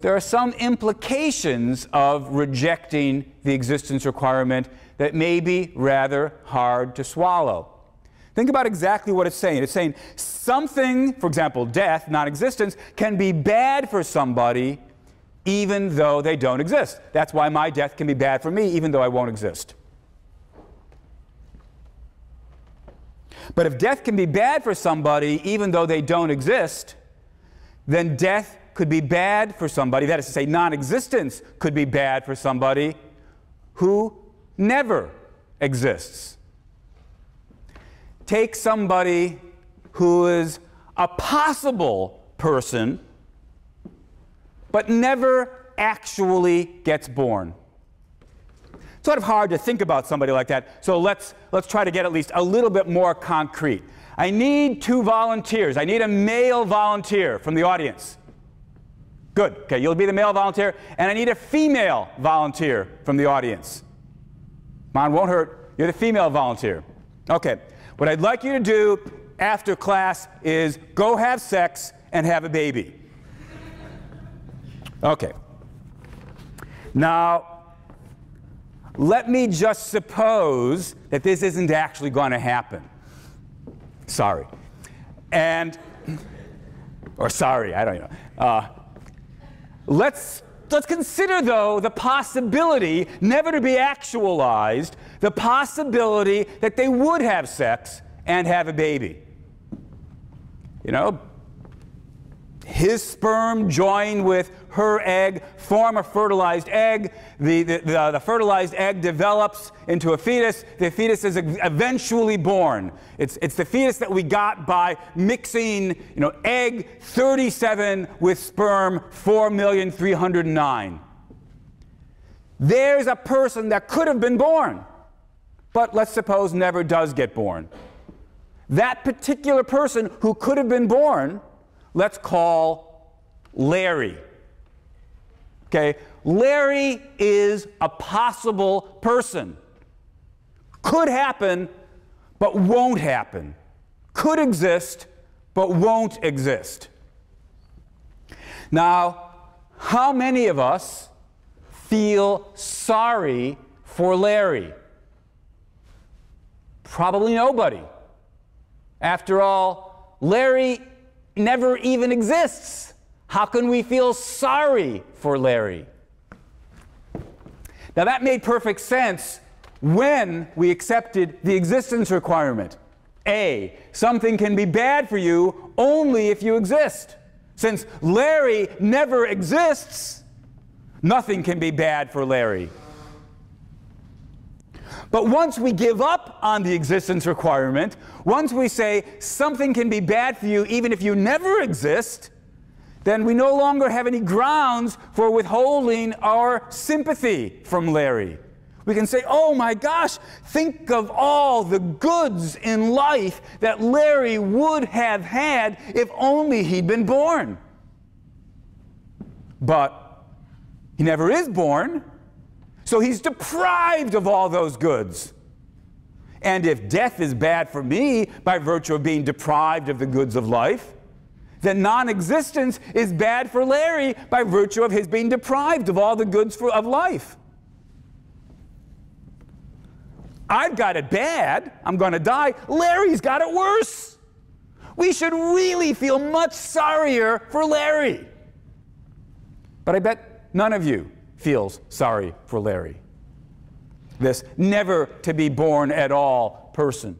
there are some implications of rejecting the existence requirement that may be rather hard to swallow. Think about exactly what it's saying. It's saying something, for example, death, non-existence, can be bad for somebody even though they don't exist. That's why my death can be bad for me even though I won't exist. But if death can be bad for somebody even though they don't exist, then death could be bad for somebody, that is to say, non-existence could be bad for somebody who never exists. Take somebody who is a possible person but never actually gets born. It's sort of hard to think about somebody like that, so let's try to get at least a little bit more concrete. I need 2 volunteers. I need a male volunteer from the audience. Good. Okay, you'll be the male volunteer, and I need a female volunteer from the audience. Mine won't hurt. You're the female volunteer. Okay. What I'd like you to do after class is go have sex and have a baby. Okay. Now, let me just suppose that this isn't actually going to happen. Sorry. Or sorry, I don't know. Let's consider, though, the possibility, never to be actualized, the possibility that they would have sex and have a baby. You know, his sperm join with her egg, form a fertilized egg. The fertilized egg develops into a fetus. The fetus is eventually born. It's the fetus that we got by mixing, egg 37 with sperm 4,309,000. There's a person that could have been born, but let's suppose never does get born. That particular person who could have been born, let's call Larry. Okay, Larry is a possible person. Could happen, but won't happen. Could exist, but won't exist. Now, how many of us feel sorry for Larry? Probably nobody. After all, Larry never even exists. How can we feel sorry for Larry? Now that made perfect sense when we accepted the existence requirement. A, something can be bad for you only if you exist. Since Larry never exists, nothing can be bad for Larry. But once we give up on the existence requirement, once we say something can be bad for you even if you never exist, then we no longer have any grounds for withholding our sympathy from Larry. We can say, oh my gosh, think of all the goods in life that Larry would have had if only he'd been born. But he never is born, so he's deprived of all those goods. And if death is bad for me by virtue of being deprived of the goods of life, then non-existence is bad for Larry by virtue of his being deprived of all the goods of life. I've got it bad. I'm going to die. Larry's got it worse. We should really feel much sorrier for Larry. But I bet none of you feels sorry for Larry, this never to be born at all person.